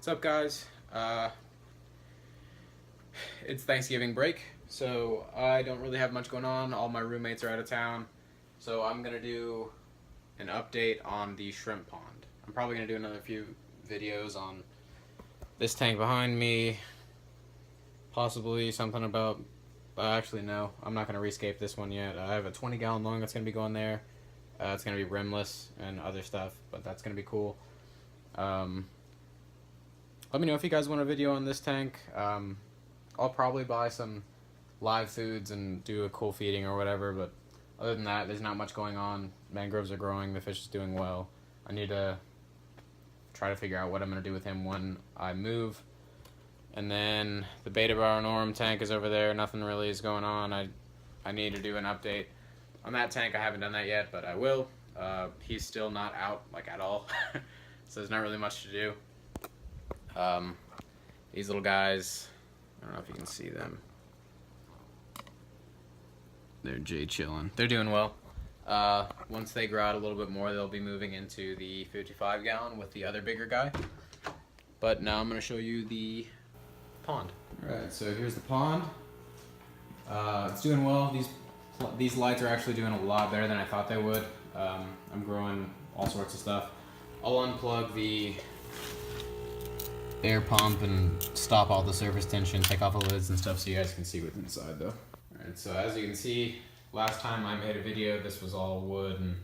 What's up, guys? It's Thanksgiving break, so I don't really have much going on. All my roommates are out of town, so I'm gonna do an update on the shrimp pond. I'm probably gonna do another few videos on this tank behind me, possibly something about. Actually, no, I'm not gonna rescape this one yet. I have a 20-gallon lung that's gonna be going there. It's gonna be rimless and other stuff, but that's gonna be cool. Let me know if you guys want a video on this tank. I'll probably buy some live foods and do a cool feeding or whatever, but other than that, there's not much going on. Mangroves are growing, the fish is doing well. I need to try to figure out what I'm going to do with him when I move. And then the beta bar and Orm tank is over there. Nothing really is going on. I need to do an update on that tank. I haven't done that yet, but I will. He's still not out, like, at all. So there's not really much to do. These little guys, I don't know if you can see them. They're Jay chilling. They're doing well. Once they grow out a little bit more, they'll be moving into the 55-gallon with the other bigger guy. But now I'm going to show you the pond. Alright, so here's the pond. It's doing well. These lights are actually doing a lot better than I thought they would. I'm growing all sorts of stuff. I'll unplug the air pump and stop all the surface tension, take off the lids and stuff so you guys can see what's inside though. Alright, so as you can see, last time I made a video, this was all wood and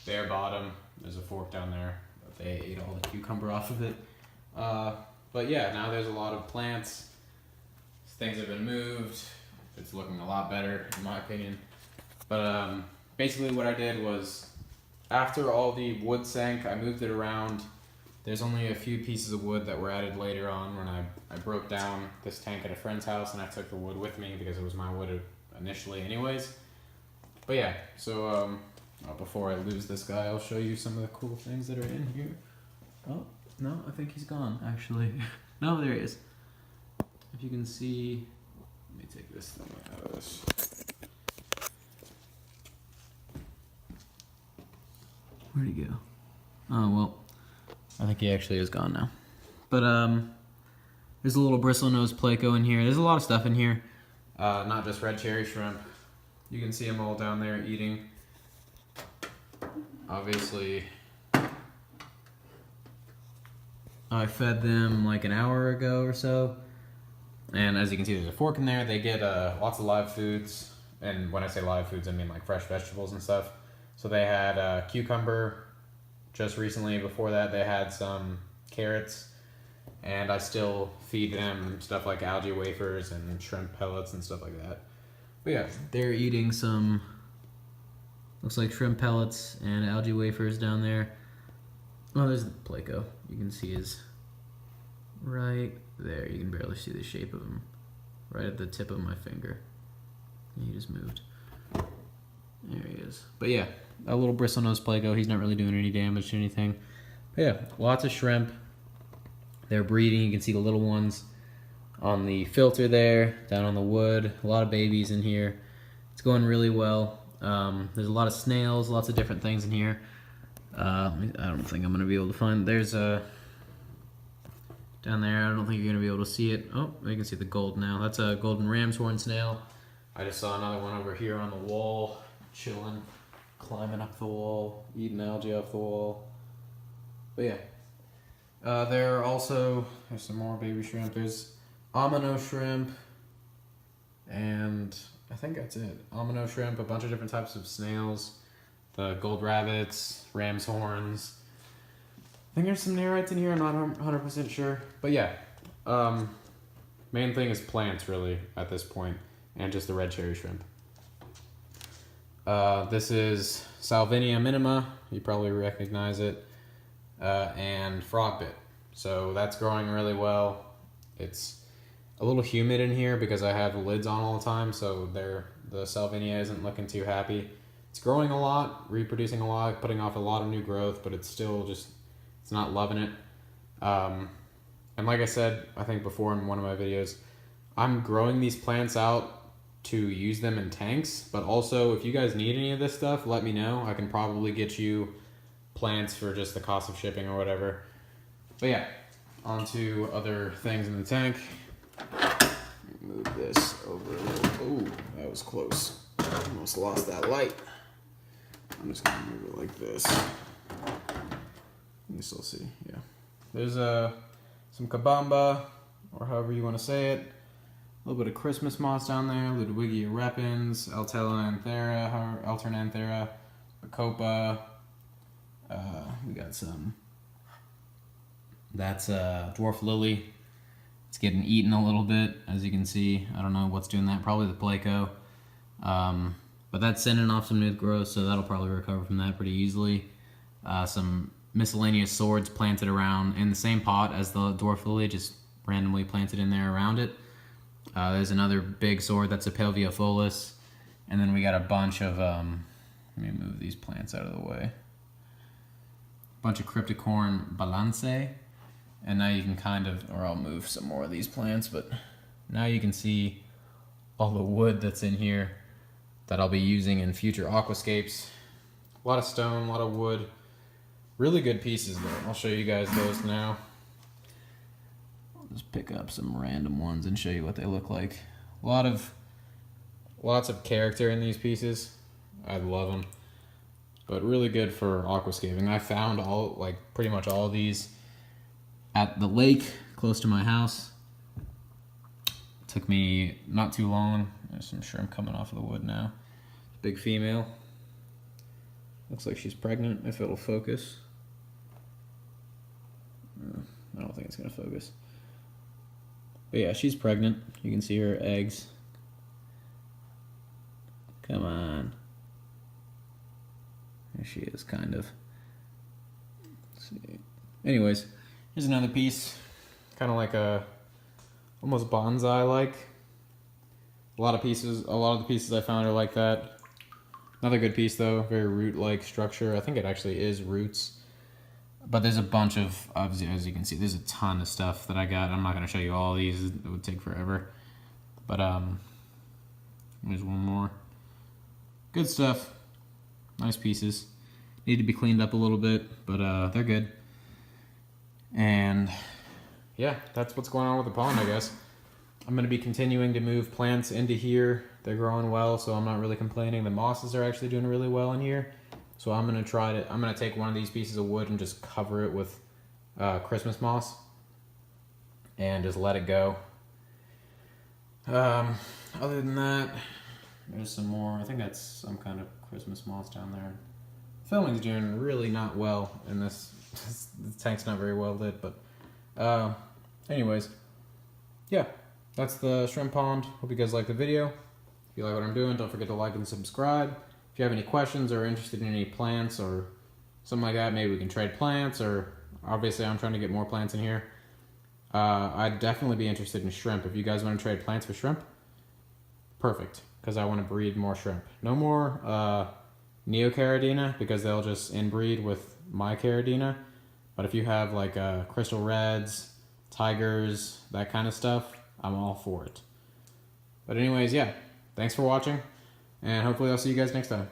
bare bottom. There's a fork down there, but they ate all the cucumber off of it. But yeah, now there's a lot of plants. Things have been moved. It's looking a lot better in my opinion. But basically what I did was, after all the wood sank, I moved it around. There's only a few pieces of wood that were added later on when I broke down this tank at a friend's house and I took the wood with me because it was my wood initially anyways. But yeah, so before I lose this guy, I'll show you some of the cool things that are in here. Oh, no, I think he's gone actually. No, there he is. If you can see, let me take this thing out of this. Where'd he go? Oh, well. I think he actually is gone now. But there's a little bristlenose pleco in here. There's a lot of stuff in here. Not just red cherry shrimp. You can see them all down there eating. Obviously, I fed them like an hour ago or so. And as you can see, there's a fork in there. They get lots of live foods. And when I say live foods, I mean like fresh vegetables and stuff. So they had cucumber. Just recently, before that, they had some carrots, and I still feed them stuff like algae wafers and shrimp pellets and stuff like that. But yeah, they're eating some, looks like shrimp pellets and algae wafers down there. Oh, there's the pleco. You can see his right there. You can barely see the shape of him. Right at the tip of my finger. He just moved. There he is. But yeah, a little bristlenose pleco. He's not really doing any damage to anything. But yeah, lots of shrimp. They're breeding. You can see the little ones on the filter there, down on the wood. A lot of babies in here. It's going really well. There's a lot of snails, lots of different things in here. I don't think I'm going to be able to find. There's a down there. I don't think you're going to be able to see it. Oh, you can see the gold now. That's a golden ram's horn snail. I just saw another one over here on the wall. Chilling, climbing up the wall, eating algae off the wall. But yeah, there's some more baby shrimp. There's amino shrimp, and I think that's it. Amino shrimp, a bunch of different types of snails, the gold rabbits, ram's horns. I think there's some nerites in here. I'm not 100% sure, but yeah. Main thing is plants really at this point, and just the red cherry shrimp. This is Salvinia minima, you probably recognize it, and frogbit. So that's growing really well. It's a little humid in here because I have the lids on all the time, so the Salvinia isn't looking too happy. It's growing a lot, reproducing a lot, putting off a lot of new growth, but it's still just, it's not loving it. And like I said, I think before in one of my videos, I'm growing these plants out to use them in tanks, but also if you guys need any of this stuff, let me know. I can probably get you plants for just the cost of shipping or whatever. But yeah, onto other things in the tank. Move this over a little. Oh, that was close. Almost lost that light. I'm just gonna move it like this. You can still see, yeah. There's some Kabamba, or however you want to say it. A little bit of Christmas moss down there, Ludwigia repens, Alternanthera, Bacopa. We got some. That's dwarf lily. It's getting eaten a little bit, as you can see. I don't know what's doing that. Probably the Placo. But that's sending off some new growth, so that'll probably recover from that pretty easily. Some miscellaneous swords planted around in the same pot as the dwarf lily, just randomly planted in there around it. There's another big sword that's a Pelviofolus. And then we got a bunch of, let me move these plants out of the way. A bunch of Cryptocorn Balance. And now you can kind of, or I'll move some more of these plants, but now you can see all the wood that's in here that I'll be using in future aquascapes. A lot of stone, a lot of wood. Really good pieces though. I'll show you guys those now. I'll just pick up some random ones and show you what they look like. Lots of character in these pieces. I love them. But really good for aquascaping. I found pretty much all of these at the lake close to my house. Took me not too long. There's some shrimp coming off of the wood now. Big female. Looks like she's pregnant, if it'll focus. I don't think it's gonna focus. But yeah, she's pregnant. You can see her eggs. Come on. There she is, kind of. Let's see. Anyways, here's another piece. Kind of like a, almost bonsai-like. A lot of the pieces I found are like that. Another good piece though, very root-like structure. I think it actually is roots. But there's a bunch of, obviously, as you can see, there's a ton of stuff that I got. I'm not going to show you all these. It would take forever. But there's one more. Good stuff. Nice pieces. Need to be cleaned up a little bit, but they're good. And yeah, that's what's going on with the pond, I guess. I'm going to be continuing to move plants into here. They're growing well, so I'm not really complaining. The mosses are actually doing really well in here. So I'm going to take one of these pieces of wood and just cover it with Christmas moss and just let it go. Other than that, there's some more. I think that's some kind of Christmas moss down there. Filming's doing really not well in this. The tank's not very well lit, but anyways, yeah, that's the shrimp pond. Hope you guys like the video. If you like what I'm doing, don't forget to like and subscribe. If you have any questions or are interested in any plants or something like that, maybe we can trade plants, or obviously I'm trying to get more plants in here. I'd definitely be interested in shrimp. If you guys want to trade plants for shrimp, perfect, because I want to breed more shrimp. No more Neocaridina, because they'll just inbreed with my Caridina. But if you have like crystal reds, tigers, that kind of stuff, I'm all for it. But anyways, yeah, thanks for watching. And hopefully I'll see you guys next time.